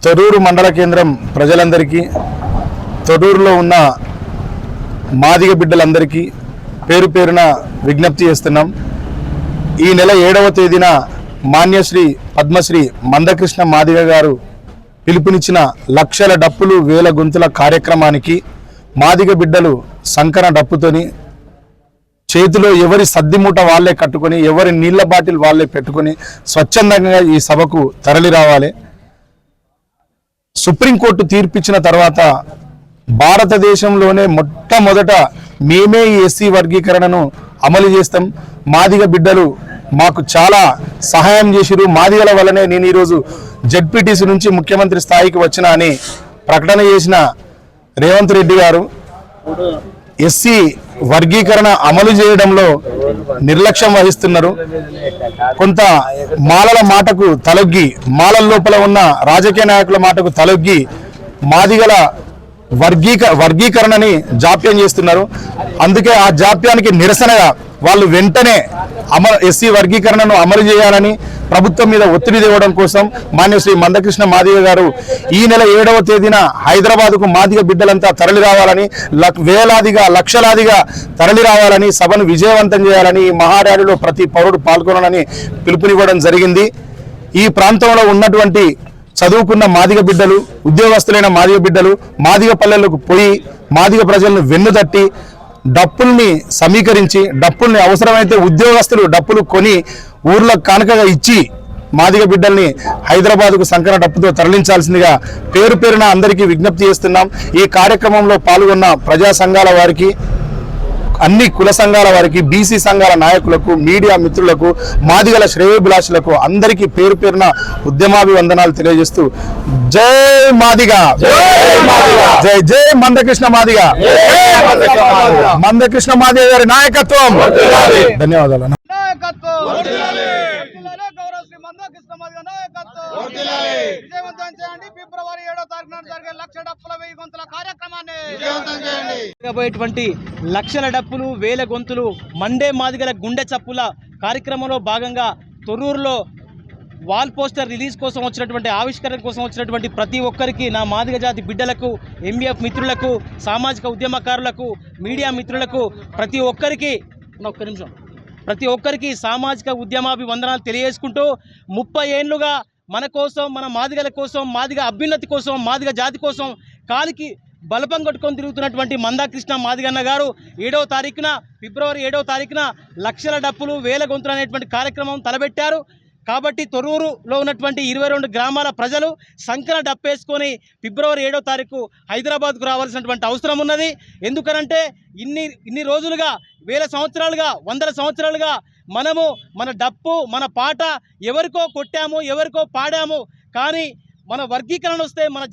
తొర్రూరు మండల కేంద్రం ప్రజలందరికీ, తొర్రూరులో ఉన్న మాదిగ బిడ్డలందరికీ పేరు పేరున విజ్ఞప్తి చేస్తున్నాం. ఈ నెల 7వ తేదీన మాన్యశ్రీ పద్మశ్రీ మందకృష్ణ మాదిగ గారు పిలుపునిచ్చిన లక్షల డప్పులు వేల గొంతుల కార్యక్రమానికి మాదిగ బిడ్డలు సంకన డప్పుతోని చేతిలో ఎవరి సద్దిమూట వాళ్ళే కట్టుకొని, ఎవరి నీళ్ల బాటిల్ వాళ్ళే పెట్టుకొని స్వచ్ఛందంగా ఈ సభకు తరలి రావాలి. సుప్రీంకోర్టు తీర్పిచ్చిన తర్వాత భారతదేశంలోనే మొట్టమొదట మేమే ఈ ఎస్సీ వర్గీకరణను అమలు చేస్తాం. మాదిగ బిడ్డలు మాకు చాలా సహాయం చేసిరు. మాదిగల వల్లనే నేను ఈరోజు జెడ్పీటీసీ నుంచి ముఖ్యమంత్రి స్థాయికి వచ్చిన అని ప్రకటన చేసిన రేవంత్ రెడ్డి గారు ఎస్సీ వర్గీకరణ అమలు చేయడంలో నిర్లక్ష్యం వహిస్తున్నారు. కొంత మాలల మాటకు తలొగ్గి, మాలల లోపల ఉన్న రాజకీయ నాయకుల మాటకు తలొగ్గి మాదిగల వర్గీకరణని జాప్యం చేస్తున్నారు. అందుకే ఆ జాప్యానికి నిరసనగా వాళ్ళు వెంటనే ఎస్సీ వర్గీకరణను అమలు చేయాలని ప్రభుత్వం మీద ఒత్తిడి తేవడం కోసం మాన్యశ్రీ మందకృష్ణ మాదిగ గారు ఈ నెల 7వ తేదీన హైదరాబాద్కు మాదిగ బిడ్డలంతా తరలి రావాలని, వేలాదిగా లక్షలాదిగా తరలి రావాలని, సభను విజయవంతం చేయాలని, ఈ మహార్యాలీలో ప్రతి పౌరుడు పాల్గొనాలని పిలుపునివ్వడం జరిగింది. ఈ ప్రాంతంలో ఉన్నటువంటి చదువుకున్న మాదిగ బిడ్డలు, ఉద్యోగస్తులైన మాదిగ బిడ్డలు మాదిగ పల్లెలకు పోయి మాదిగ ప్రజలను వెన్నుదట్టి డప్పుల్ని సమీకరించి, డప్పుల్ని అవసరమైతే ఉద్యోగస్తులు డప్పులు కొని ఊర్లో కానుకగా ఇచ్చి మాదిగ బిడ్డల్ని హైదరాబాద్కు సంకన డప్పుతో తరలించాల్సిందిగా పేరు పేరున అందరికీ విజ్ఞప్తి చేస్తున్నాం. ఈ కార్యక్రమంలో పాల్గొన్న ప్రజా సంఘాల వారికి, అన్ని కుల సంఘాల వారికి, బీసీ సంఘాల నాయకులకు, మీడియా మిత్రులకు, మాదిగల శ్రేయోభిలాషులకు అందరికీ పేరు పేరున ఉద్యమాభివందనాలు తెలియజేస్తూ జై మాదిగ, జై జై మందకృష్ణ మాదిగ, మందకృష్ణ మాదిగ గారి నాయకత్వం. ధన్యవాదాలు. ఫిబ్రవరి 7వ తారీఖున జరిగే లక్ష డప్పుల వెయ్యి గొంతుల కార్యక్రమాన్ని జరగబోయేటువంటి లక్షల డప్పులు వేల గొంతులు మండే మాదిగల గుండె చప్పుల కార్యక్రమంలో భాగంగా తొర్రూరులో వాల్ పోస్టర్ రిలీజ్ కోసం వచ్చినటువంటి, ఆవిష్కరణ కోసం వచ్చినటువంటి ప్రతి ఒక్కరికి, నా మాదిగ జాతి బిడ్డలకు, ఎంబీఎఫ్ మిత్రులకు, సామాజిక ఉద్యమకారులకు, మీడియా మిత్రులకు ప్రతి ఒక్కరికి సామాజిక ఉద్యమాభివందనాలు తెలియజేసుకుంటూ 30 ఏళ్లుగా మన కోసం, మన మాదిగల కోసం, మాదిగ అభ్యున్నతి కోసం, మాదిగ జాతి కోసం కాలికి బలపం కొట్టుకొని తిరుగుతున్నటువంటి మందకృష్ణ మాదిగన్న గారు ఫిబ్రవరి 7వ తారీఖున లక్షల డప్పులు వేల గొంతులు అనేటువంటి కార్యక్రమం తలబెట్టారు. కాబట్టి తొర్రూరులో ఉన్నటువంటి 22 గ్రామాల ప్రజలు సంకన డప్పేసుకొని ఫిబ్రవరి 7వ తారీఖు హైదరాబాద్కు రావాల్సినటువంటి అవసరం ఉన్నది. ఎందుకనంటే ఇన్ని రోజులుగా, వేల సంవత్సరాలుగా, వందల సంవత్సరాలుగా మనము మన డప్పు, మన పాట ఎవరికో కొట్టాము, ఎవరికో పాడాము. కానీ మన వర్గీకరణ వస్తే మన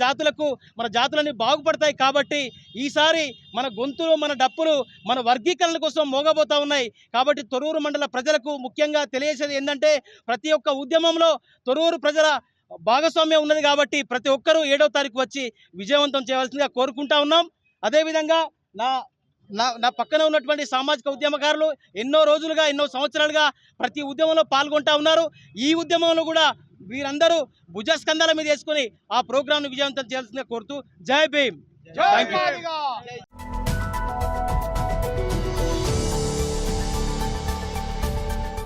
జాతులన్నీ బాగుపడతాయి. కాబట్టి ఈసారి మన గొంతులు, మన డప్పులు మన వర్గీకరణ కోసం మోగబోతూ ఉన్నాయి. కాబట్టి తొర్రూరు మండల ప్రజలకు ముఖ్యంగా తెలియజేసేది ఏంటంటే, ప్రతి ఒక్క ఉద్యమంలో తొర్రూరు ప్రజల భాగస్వామ్యం ఉన్నది. కాబట్టి ప్రతి ఒక్కరూ 7వ తారీఖు వచ్చి విజయవంతం చేయవలసిందిగా కోరుకుంటా ఉన్నాం. అదేవిధంగా నా పక్కన ఉన్నటువంటి సామాజిక ఉద్యమకారులు ఎన్నో రోజులుగా, ఎన్నో సంవత్సరాలుగా ప్రతి ఉద్యమంలో పాల్గొంటా ఉన్నారు. ఈ ఉద్యమంలో కూడా వీరందరూ భుజస్కంధాల మీద వేసుకొని ఆ ప్రోగ్రాంను విజయవంతం చేయాల్సిందిగా కోరుతూ జై భీమ్.